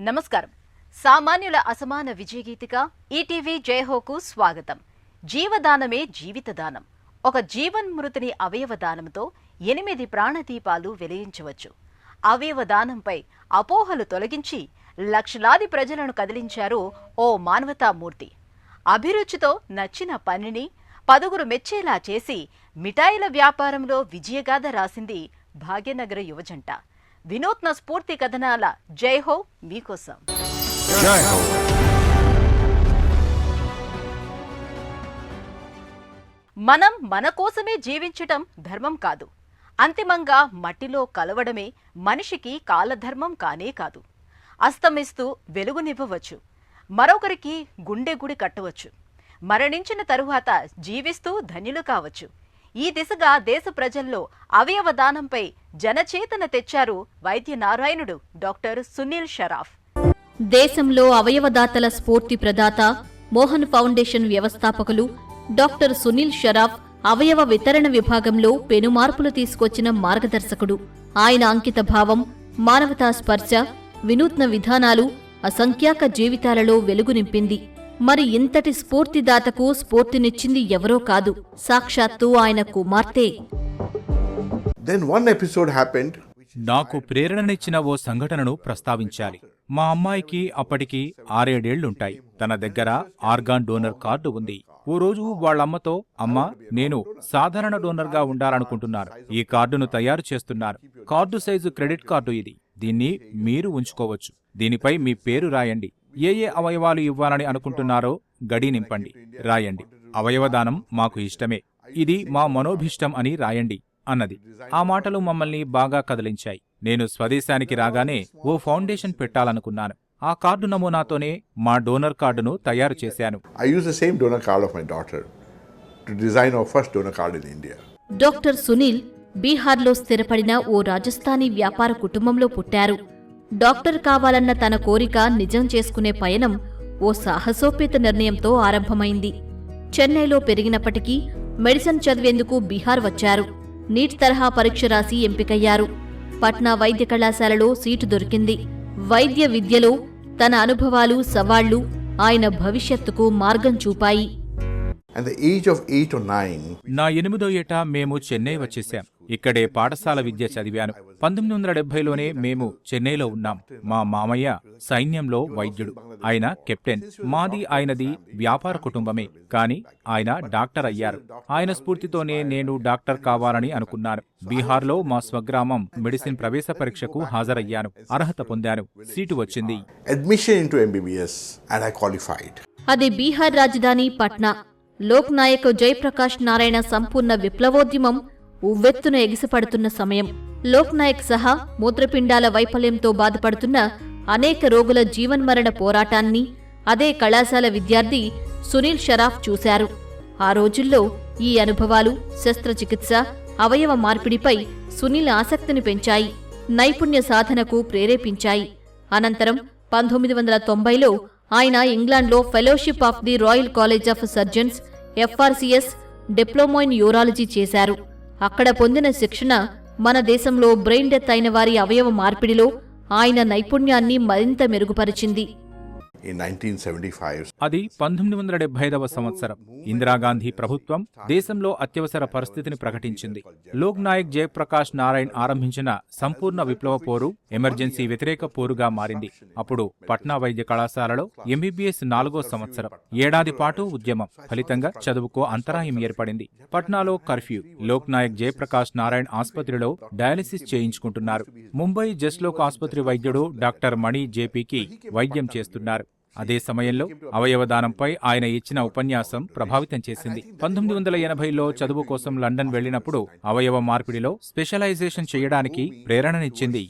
నమస్కారం. సామాన్యుల అసమాన విజయగీతిక ఈటీవీ జయహోకు స్వాగతం. జీవదానమే జీవితదానం. ఒక జీవన్మృతిని అవయవదానంతో 8 ప్రాణదీపాలు వెలిగించవచ్చు. అవయవదానంపై అపోహలు తొలగించి లక్షలాది ప్రజలను కదిలించారు ఓ మానవతామూర్తి. అభిరుచితో నచ్చిన పనిని 10 మెచ్చేలా చేసి మిఠాయిల వ్యాపారంలో విజయగాథ రాసింది భాగ్యనగర యువజంట. వినూత్న స్ఫూర్తి కథనాల జైహో మీకోసం. మనం మన కోసమే జీవించటం ధర్మం కాదు. అంతిమంగా మట్టిలో కలవడమే మనిషికి కాలధర్మం కానే కాదు. అస్తమిస్తూ వెలుగునివ్వవచ్చు, మరొకరికి గుండె గుడి కట్టవచ్చు, మరణించిన తరువాత జీవిస్తూ ధన్యులు కావచ్చు. ఈ దిశగా దేశ ప్రజల్లో అవయవదానంపై జనచేతన తెచ్చారు వైద్య నారాయణుడు డాక్టర్ సునీల్ షరాఫ్. దేశంలో అవయవదాతల స్ఫూర్తి ప్రదాత, మోహన్ ఫౌండేషన్ వ్యవస్థాపకులు డాక్టర్ సునీల్ షరాఫ్ అవయవ వితరణ విభాగంలో పెనుమార్పులు తీసుకొచ్చిన మార్గదర్శకుడు. ఆయన అంకిత భావం, మానవతా స్పర్శ, వినూత్న విధానాలు అసంఖ్యాక జీవితాలలో వెలుగు నింపింది. మరి ఇంతటి స్ఫూర్తిదాతకు స్ఫూర్తినిచ్చింది ఎవరో కాదు, సాక్షాత్తు ఆయన కుమార్తె. నాకు ప్రేరణనిచ్చిన ఓ సంఘటనను ప్రస్తావించాలి. మా అమ్మాయికి అప్పటికి 6-7 ఏళ్లుంటాయి. తన దగ్గర ఆర్గాన్ డోనర్ కార్డు ఉంది. ఓ రోజు వాళ్ళమ్మతో, అమ్మా, నేను సాధారణ డోనర్గా ఉండాలనుకుంటున్నాను. ఈ కార్డును తయారు చేస్తున్నాను. కార్డు సైజు క్రెడిట్ కార్డు ఇది. దీన్ని మీరు ఉంచుకోవచ్చు. దీనిపై మీ పేరు రాయండి. ఏ అవయవాలు ఇవ్వాలని అనుకుంటున్నారో గడి నింపండి, రాయండి. అవయవదానం మాకు ఇష్టమే, ఇది మా మనోభిష్టం అని రాయండి అన్నది. ఆ మాటలు మమ్మల్ని బాగా కదిలించాయి. నేను స్వదేశానికి రాగానే ఓ ఫౌండేషన్ పెట్టాలనుకున్నాను. ఆ కార్డు నమూనాతోనే మా డోనర్ కార్డును తయారు చేశాను. డాక్టర్ సునీల్ బీహార్లో స్థిరపడిన ఓ రాజస్థానీ వ్యాపార కుటుంబంలో పుట్టారు. డాక్టర్ కావాలన్న తన కోరిక నిజం చేసుకునే పయనం ఓ సాహసోపేత నిర్ణయంతో ఆరంభమైంది. చెన్నైలో పెరిగినప్పటికీ మెడిసిన్ చదివేందుకు బీహార్ వచ్చారు. నీట్ తరహా పరీక్ష రాసి ఎంపికయ్యారు. పట్నా వైద్య కళాశాలలో సీటు దొరికింది. వైద్య విద్యలో తన అనుభవాలు, సవాళ్లు ఆయన భవిష్యత్తుకు మార్గం చూపాయి. నా 8వ ఏట మేము చెన్నై వచ్చేశాం. ఇక్కడే పాఠశాల విద్య చదివాను. 1970లోనే మేము చెన్నైలో ఉన్నాం. మా మామయ్య సైన్యంలో వైద్యుడు. ఆయన కెప్టెన్. మాది ఆయనది వ్యాపార కుటుంబమే, కాని ఆయన డాక్టర్ అయ్యారు. ఆయన స్ఫూర్తితోనే నేను డాక్టర్ కావాలని అనుకున్నాను. బీహార్లో మా స్వగ్రామం మెడిసిన్ ప్రవేశ పరీక్షకు హాజరయ్యాను. అర్హత పొందాను. సీటు వచ్చింది. అది బీహార్ రాజధాని పట్నా. లోక్ నాయక్ జయప్రకాష్ నారాయణ సంపూర్ణ విప్లవోద్యమం ఉవ్వెత్తున ఎగిసిపడుతున్న సమయం. లోక్ నాయక్ సహా మూత్రపిండాల వైఫల్యంతో బాధపడుతున్న అనేక రోగుల జీవన్మరణ పోరాటాన్ని అదే కళాశాల విద్యార్థి సునీల్ షరాఫ్ చూశారు. ఆ రోజుల్లో ఈ అనుభవాలు శస్త్రచికిత్స, అవయవ మార్పిడిపై సునీల్ ఆసక్తిని పెంచాయి, నైపుణ్య సాధనకు ప్రేరేపించాయి. అనంతరం 1990లో ఆయన ఇంగ్లాండ్లో fellowship of the royal college of surgeons FRCS diploma in urology చేశారు. అక్కడ పొందిన శిక్షణ మన దేశంలో బ్రెయిన్ డెత్ అయిన వారి అవయవ మార్పిడిలో ఆయన నైపుణ్యాన్ని మరింత మెరుగుపరిచింది. అది 1975వ సంవత్సరం. ఇందిరాగాంధీ ప్రభుత్వం దేశంలో అత్యవసర పరిస్థితిని ప్రకటించింది. లోక్ నాయక్ జయప్రకాష్ నారాయణ్ ఆరంభించిన సంపూర్ణ విప్లవ పోరు ఎమర్జెన్సీ వ్యతిరేక పోరుగా మారింది. అప్పుడు పట్నా వైద్య కళాశాలలో MBBS 4వ సంవత్సరం. ఏడాది పాటు ఉద్యమం ఫలితంగా చదువుకో అంతరాయం ఏర్పడింది. పట్నాలో కర్ఫ్యూ. లోక్ నాయక్ జయప్రకాష్ నారాయణ్ ఆసుపత్రిలో డయాలిసిస్ చేయించుకుంటున్నారు. ముంబై జస్లోక్ ఆసుపత్రి వైద్యుడు డాక్టర్ మణి జేపీకి వైద్యం చేస్తున్నారు. అదే సమయంలో అవయవదానంపై ఆయన ఇచ్చిన ఉపన్యాసం ప్రభావితం చేసింది. 1980లో చదువు కోసం లండన్ వెళ్లినప్పుడు అవయవ మార్పిడిలో స్పెషలైజేషన్ చేయడానికి ప్రేరణనిచ్చింది.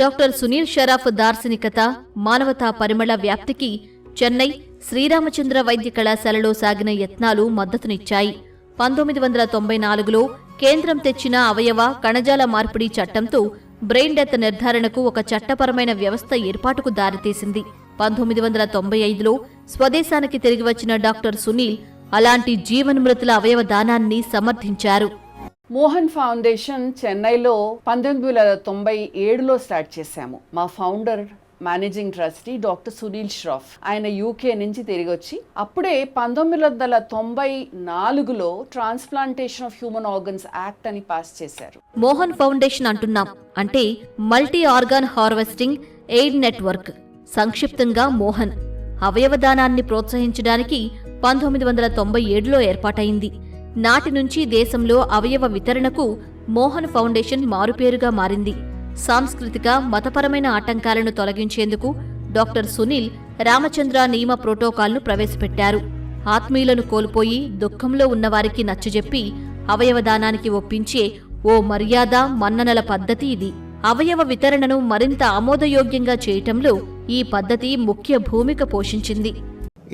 డాక్టర్ సునీల్ షరాఫ్ దార్శనికత, మానవతా పరిమళ వ్యాప్తికి చెన్నై శ్రీరామచంద్ర వైద్య కళాశాలలో సాగిన యత్నాలు మద్దతునిచ్చాయి. 1994లో కేంద్రం తెచ్చిన అవయవ కణజాల మార్పిడి చట్టంతో బ్రెయిన్ డెత్ నిర్ధారణకు ఒక చట్టపరమైన వ్యవస్థ ఏర్పాటుకు దారితీసింది. 1995లో స్వదేశానికి తిరిగి వచ్చిన డాక్టర్ సునీల్ అలాంటి జీవన్మృతుల అవయవ దానాన్ని సమర్థించారు. మోహన్ ఫౌండేషన్ చెన్నైలో 1997లో స్టార్ట్ చేశాము. మా founder managing trustee doctor Sunil Shroff, ఆయన యూకే నుంచి తిరిగి వచ్చి అప్పుడే 1994లో transplantation of human organs act అని పాస్ చేశారు. మోహన్ ఫౌండేషన్ అంటున్నాం అంటే multi organ harvesting aid network, సంక్షిప్తంగా మోహన్. అవయవదానాన్ని ప్రోత్సహించడానికి 1997లో ఏర్పాటైంది. నాటి నుంచి దేశంలో అవయవ వితరణకు మోహన్ ఫౌండేషన్ మారుపేరుగా మారింది. సాంస్కృతిక, మతపరమైన ఆటంకాలను తొలగించేందుకు డాక్టర్ సునీల్ రామచంద్ర నియమ ప్రోటోకాల్ను ప్రవేశపెట్టారు. ఆత్మీయులను కోల్పోయి దుఃఖంలో ఉన్నవారికి నచ్చజెప్పి అవయవదానానికి ఒప్పించే ఓ మర్యాద, మన్ననల పద్ధతి ఇది. అవయవ వితరణను మరింత ఆమోదయోగ్యంగా చేయటంలో ఈ పద్ధతి ముఖ్య భూమిక పోషించింది.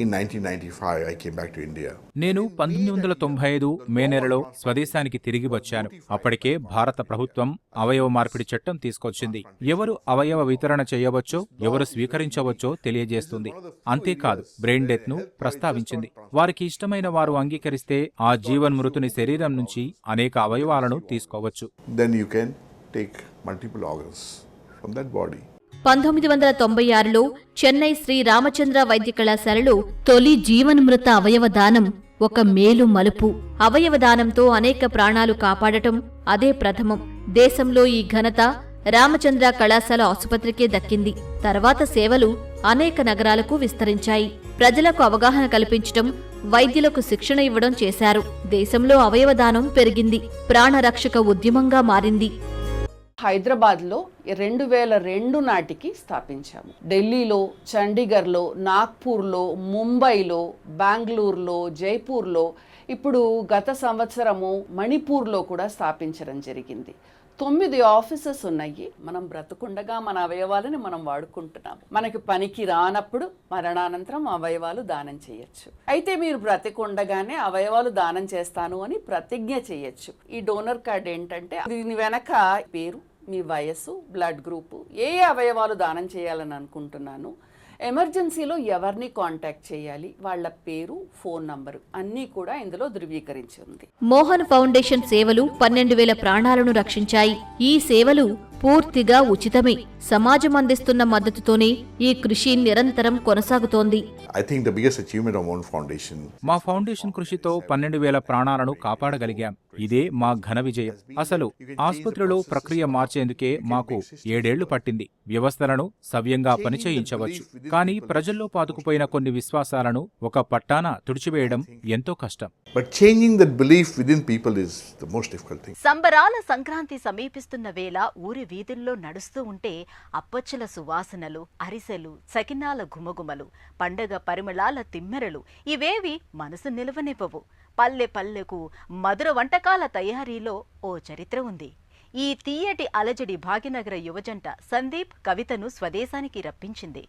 In 1995, I came back to India. నేను 1995 మే నెలలో స్వదేశానికి తిరిగి వచ్చాను. అప్పటికే భారత ప్రభుత్వం అవయవ మార్పిడి చట్టం తీసుకొచ్చింది. ఎవరు అవయవ వితరణ చేయవచ్చో, ఎవరు స్వీకరించవచ్చో తెలియజేస్తుంది. అంతేకాదు, బ్రెయిన్ డెత్ ను ప్రస్తావించింది. వారికి ఇష్టమైన వారు అంగీకరిస్తే ఆ జీవన్మృతుని శరీరం నుంచి అనేక అవయవాలను తీసుకోవచ్చు. Then you can take multiple organs from that body. 1996లో Chennai Shri Ramachandra వైద్య కళాశాలలో తొలి జీవన్మృత అవయవదానం ఒక మేలు మలుపు. అవయవదానంతో అనేక ప్రాణాలు కాపాడటం అదే ప్రథమం. దేశంలో ఈ ఘనత రామచంద్ర కళాశాల ఆసుపత్రికే దక్కింది. తర్వాత సేవలు అనేక నగరాలకు విస్తరించాయి. ప్రజలకు అవగాహన కల్పించటం, వైద్యులకు శిక్షణ ఇవ్వడం చేశారు. దేశంలో అవయవదానం పెరిగింది, ప్రాణరక్షక ఉద్యమంగా మారింది. హైదరాబాద్లో 2002 నాటికి స్థాపించాము. ఢిల్లీలో, చండీగఢ్లో, నాగ్పూర్లో, ముంబైలో, బెంగళూరులో, జైపూర్లో, ఇప్పుడు గత సంవత్సరము మణిపూర్లో కూడా స్థాపించడం జరిగింది. 9 ఆఫీసెస్ ఉన్నాయి. మనం బ్రతుకుండగా మన అవయవాలని మనం వాడుకుంటున్నాము. మనకి పనికి రానప్పుడు మరణానంతరం అవయవాలు దానం చేయొచ్చు. అయితే మీరు బ్రతికుండగానే అవయవాలు దానం చేస్తాను అని ప్రతిజ్ఞ చేయొచ్చు. ఈ డోనర్ కార్డ్ ఏంటంటే దీని వెనక పేరు, మీ వయస్సు, బ్లడ్ గ్రూపు, ఏ అవయవాలు దానం చేయాలని అనుకుంటున్నాను, ఎమర్జెన్సీలో ఎవరిని కాంటాక్ట్ చేయాలి, వాళ్ళ పేరు, ఫోన్ నంబరు అన్నీ కూడా ఇందులో ధృవీకరించి ఉంది. మోహన్ ఫౌండేషన్ సేవలు 12,000 ప్రాణాలను రక్షించాయి. ఈ సేవలు పూర్తిగా ఉచితమే. సమాజం అందిస్తున్న మద్దతుతోనే ఈ కృషి నిరంతరం కొనసాగుతోంది. I think the biggest achievement of Mohan Foundation. మా ఫౌండేషన్ కృషితో 12,000 ప్రాణాలను కాపాడగలిగాం. ఇదే మా ఘన విజయం. అసలు ఆసుపత్రిలో ప్రక్రియ మార్చేందుకే మాకు 7 ఏళ్లు పట్టింది. వ్యవస్థలను సవ్యంగా పనిచేయించవచ్చు, కానీ ప్రజల్లో పాతుకుపోయిన కొన్ని విశ్వాసాలను ఒక పట్టాన తుడిచివేయడం ఎంతో కష్టం. But changing that belief within people is the most difficult thing. సంబరాల సంక్రాంతి సమీపిస్తున్న వేళ ఊరి వీధుల్లో నడుస్తూ ఉంటే అప్పచ్చుల సువాసనలు, అరిసెలు, సకినాల ఘుమఘుమలు, పండగ పరిమళాల తిమ్మెరలు ఇవేవి మనసు నిలవనివ్వవు. పల్లె పల్లెకు మధుర వంటకాల తయారీలో ఓ చరిత్ర ఉంది. ఈ తీయటి అలజడి భాగ్యనగర యువజంట సందీప్, కవితను స్వదేశానికి రప్పించింది.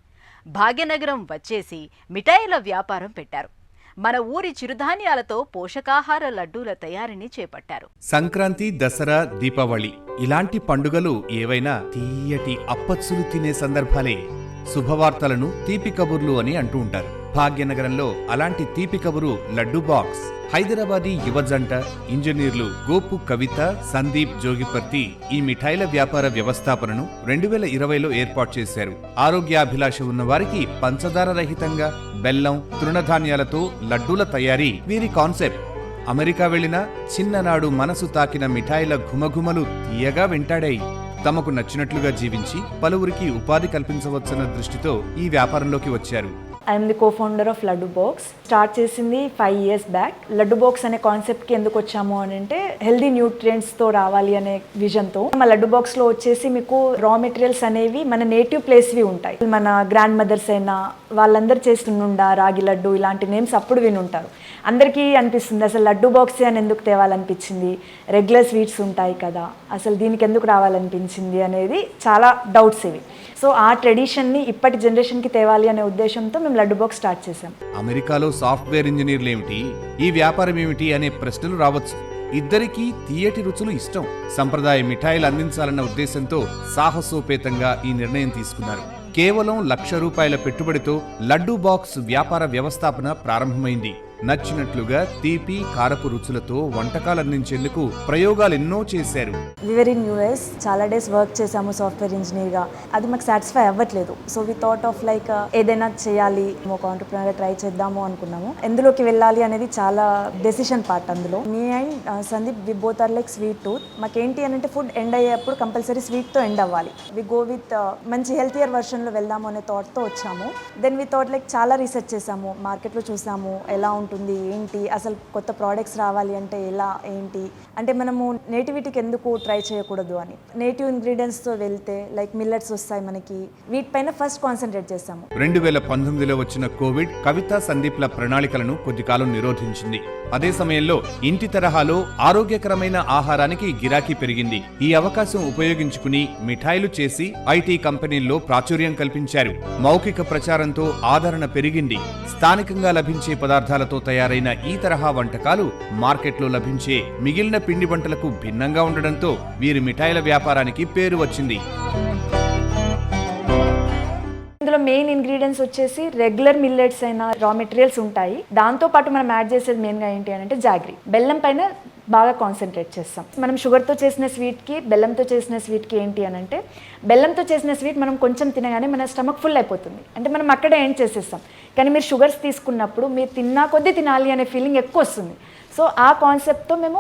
భాగ్యనగరం వచ్చేసి మిఠాయిల వ్యాపారం పెట్టారు. మన ఊరి చిరుధాన్యాలతో పోషకాహార లడ్డూల తయారీని చేపట్టారు. సంక్రాంతి, దసరా, దీపావళి ఇలాంటి పండుగలు ఏవైనా తీయటి అప్పచ్చులు తినే సందర్భాలే శుభవార్తలను తీపి కబుర్లు అని అంటూ ఉంటారు. భాగ్యనగరంలో అలాంటి తీపి కబురు లడ్డూ బాక్స్. హైదరాబాదీ యువజంట ఇంజనీర్లు గోపు, కవిత, సందీప్ జోగిపర్తి ఈ మిఠాయిల వ్యాపార వ్యవస్థాపనను 2020లో ఏర్పాటు చేశారు. ఆరోగ్యాభిలాష ఉన్న వారికి పంచదార రహితంగా బెల్లం, తృణధాన్యాలతో లడ్డూల తయారీ వీరి కాన్సెప్ట్. అమెరికా వెళ్లిన చిన్ననాడు మనసు తాకిన మిఠాయిల ఘుమఘుమలు తీయగా వెంటాడాయి. తమకు నచ్చినట్లుగా జీవించి పలువురికి ఉపాధి కల్పించవచ్చన్న దృష్టితో ఈ వ్యాపారంలోకి వచ్చారు. I'm the co-founder of laddu box. Start చేసింది 5 years బ్యాక్. లడ్డు బాక్స్ అనే కాన్సెప్ట్కి ఎందుకు వచ్చాము అని అంటే హెల్దీ న్యూట్రియంట్స్తో రావాలి అనే విజన్తో. మా లడ్డు బాక్స్లో వచ్చేసి మీకు రా మెటీరియల్స్ అనేవి మన నేటివ్ ప్లేస్వి ఉంటాయి. మన గ్రాండ్ మదర్స్ అయినా వాళ్ళందరూ చేస్తుండా రాగి లడ్డు ఇలాంటి నేమ్స్ అప్పుడు వినుంటారు. అందరికీ అనిపిస్తుంది అసలు లడ్డు బాక్సే అని ఎందుకు తేవాలనిపించింది, రెగ్యులర్ స్వీట్స్ ఉంటాయి కదా, అసలు దీనికి ఎందుకు రావాలనిపించింది అనేది చాలా డౌట్స్ ఇవి. సో ఆ ట్రెడిషన్ని ఇప్పటి జనరేషన్కి తేవాలి అనే ఉద్దేశంతో మేము లడ్డు బాక్స్ స్టార్ట్ చేసాం. అమెరికాలో సాఫ్ట్వేర్ ఇంజనీర్లు ఏమిటి, ఈ వ్యాపారం ఏమిటి అనే ప్రశ్నలు రావచ్చు. ఇద్దరికీ తీయటి రుచులు ఇష్టం. సంప్రదాయ మిఠాయిలు అందించాలన్న ఉద్దేశంతో సాహసోపేతంగా ఈ నిర్ణయం తీసుకున్నారు. కేవలం ₹1,00,000 పెట్టుబడితో లడ్డూ బాక్స్ వ్యాపార వ్యవస్థాపన ప్రారంభమైంది. నచ్చినట్లుగా తీపి కారపు రుచులతో వంటకాలందించేందుకు ప్రయోగాలెన్నో చేశారు. వివర్ ఇన్ యూఎస్ చాలా డేస్ వర్క్ చేసాము సాఫ్ట్వేర్ ఇంజనీర్గా. అది మాకు సాటిస్ఫై అవ్వట్లేదు. So we thought of like ఏదైనా చేయాలి, ఒక ఆంటర్ప్రినర్గా ట్రై చేద్దాము అనుకున్నాము. ఎందులోకి వెళ్ళాలి అనేది చాలా డెసిషన్ పార్ట్. అందులో me and Sandeep we both are like sweet tooth. మాకేంటి అని అంటే ఫుడ్ ఎండ్ అయ్యేప్పుడు కంపల్సరీ స్వీట్తో ఎండ్ అవ్వాలి. వి గో విత్ మంచి హెల్తియర్ వర్షన్లో వెళ్దాము అనే థాట్తో వచ్చాము. దెన్ వి థాట్ లైక్ చాలా రీసెర్చ్ చేసాము, మార్కెట్లో చూసాము ఎలా ఉంటుంది ఏంటి, అసలు కొత్త ప్రోడక్ట్స్ రావాలి అంటే ఎలా ఏంటి, అంటే మనము నేటివిటీకి ఎందుకు ట్రై చేయకూడదు అని. నేటివ్ ఇంగ్రీడియంట్స్తో వెళ్తే లైక్ మిల్లెట్స్ వస్తాయి మనకి, వీటిపైన ఫస్ట్ కాన్సన్ట్రేట్ చేసాము. 2019లో వచ్చిన కోవిడ్ కవిత సందీప్ల ప్రణాళికలను కొద్ది కాలం నిరోధించింది. అదే సమయంలో ఇంటి తరహాలో ఆరోగ్యకరమైన ఆహారానికి గిరాకీ పెరిగింది. ఈ అవకాశం ఉపయోగించుకుని మిఠాయిలు చేసి ఐటీ కంపెనీల్లో ప్రాచుర్యం కల్పించారు. మౌఖిక ప్రచారంతో ఆదరణ పెరిగింది. స్థానికంగా లభించే పదార్థాలతో తయారైన ఈ తరహా వంటకాలు మార్కెట్లో లభించే మిగిలిన పిండి వంటలకు భిన్నంగా ఉండడంతో వీరి మిఠాయిల వ్యాపారానికి పేరు వచ్చింది. ఇందులో మెయిన్ ఇంగ్రీడియంట్స్ వచ్చేసి రెగ్యులర్ మిల్లెట్స్ అయినా రా మెటీరియల్స్ ఉంటాయి. దాంతోపాటు మనం యాడ్ చేసేది మెయిన్గా ఏంటి అని అంటే జాగ్రీ. బెల్లం పైన బాగా కాన్సన్ట్రేట్ చేస్తాం. మనం షుగర్తో చేసిన స్వీట్కి బెల్లంతో చేసిన స్వీట్కి ఏంటి అని అంటే, బెల్లంతో చేసిన స్వీట్ మనం కొంచెం తినగానే మన స్టమక్ ఫుల్ అయిపోతుంది, అంటే మనం అక్కడే ఎండ్ చేసేస్తాం. కానీ మీరు షుగర్స్ తీసుకున్నప్పుడు మీరు తిన్నా కొద్దీ తినాలి అనే ఫీలింగ్ ఎక్కువ వస్తుంది. సో ఆ కాన్సెప్ట్తో మేము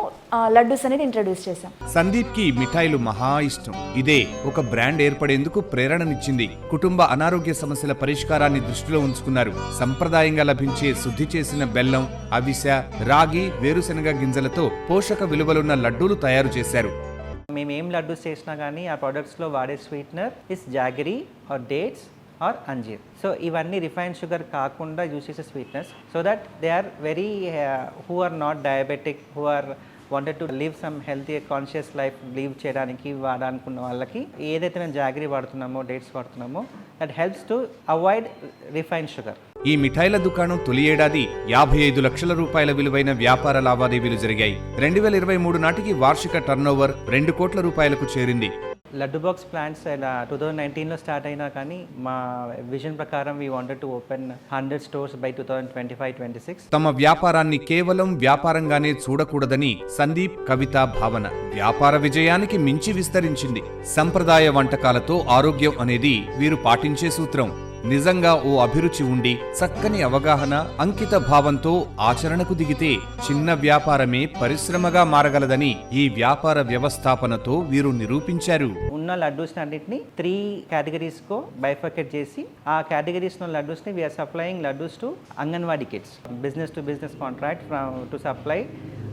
లడ్డూస్ అనేది ఇంట్రడ్యూస్ చేశాం. సందీప్కి మిఠాయిలు మహా ఇష్టం. ఇదే ఒక బ్రాండ్ ఏర్పడేందుకు ప్రేరణనిచ్చింది. కుటుంబ అనారోగ్య సమస్యల పరిష్కారాన్ని దృష్టిలో ఉంచుకున్నారు. సంప్రదాయంగా లభించే శుద్ధి చేసిన బెల్లం, అవిసె, రాగి, వేరుశెనగ గింజలతో పోషక విలువలున్న లడ్డూలు తయారు చేశారు. మేము ఏం లడ్డూస్ చేసినా కానీ ఆ ప్రొడక్ట్స్లో వాడే sweetener is jaggery or dates or అంజీర్. సో ఇవన్నీ రిఫైన్డ్ షుగర్ కాకుండా యూజ్ చేసే sweetness, so that they are very who are not diabetic, who are wanted to live some healthy conscious life live చేయడానికి వాడాలనుకున్న వాళ్ళకి ఏదైతే మేము జాగరీ వాడుతున్నామో, డేట్స్ వాడుతున్నామో, that helps to avoid refined sugar. ఈ మిఠాయిల దుకాణం తొలి ఏడాది 55 లక్షల రూపాయల విలువైన వ్యాపార లావాదేవీలు జరిగాయి. 2023 నాటికి వార్షిక టర్నోవర్ 2 కోట్ల రూపాయలకు చేరింది. లడ్డు బాక్స్ ప్లాన్స్ 2019లో స్టార్ట్ అయినా కానీ మా విజన్ ప్రకారం we wanted to open 100 stores by 2025-26. తమ వ్యాపారాన్ని కేవలం వ్యాపారంగానే చూడకూడదని సందీప్, కవిత భావన వ్యాపార విజయానికి మించి విస్తరించింది. సంప్రదాయ వంటకాలతో ఆరోగ్యం అనేది వీరు పాటించే సూత్రం. నిజంగా ఓ అభిరుచి ఉండి చక్కని అవగాహన, అంకిత భావంతో ఆచరణకు దిగితే చిన్న వ్యాపారమే పరిశ్రమగా మారగలదని ఈ వ్యాపార వ్యవస్థాపనతో వీరు నిరూపించారు. ఉన్న లడ్డూస్ అన్నింటినీ 3 కేటగిరీస్ కో బైఫర్కేట్ చేసి ఆ కేటగిరీస్ లో లడ్డూస్ ని we're supplying laddoos to Anganwadi kids. Business to business contract to supply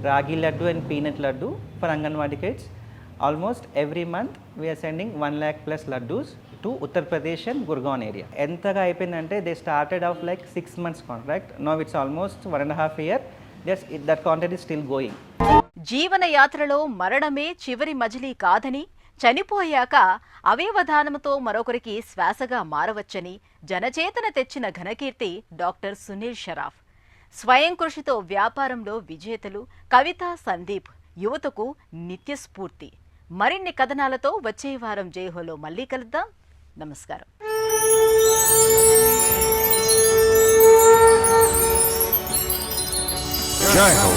ragi laddu and peanut laddu for Anganwadi kids. Almost every month we are sending 1 lakh plus laddus to Uttar Pradesh and Gurgaon area. Enthaga ayipindante they started off like 6 months contract. Now it's almost 1.5 year. Yes, that contract is still going. జీవన యాత్రలో మరణమే చివరి మజిలీ కాదని, చనిపోయాక అవయవదానంతో మరొకరికి శ్వాసగా మారవచ్చని జనచేతన తెచ్చిన ఘనకీర్తి doctor Sunil Sharaf. స్వయం కృషితో వ్యాపారంలో విజేతలు కవిత, సందీప్ యువతకు నిత్య స్ఫూర్తి. మరిన్ని కథనాలతో వచ్చే వారం జైహోలో మళ్ళీ కలుద్దాం. నమస్కారం. జై హో.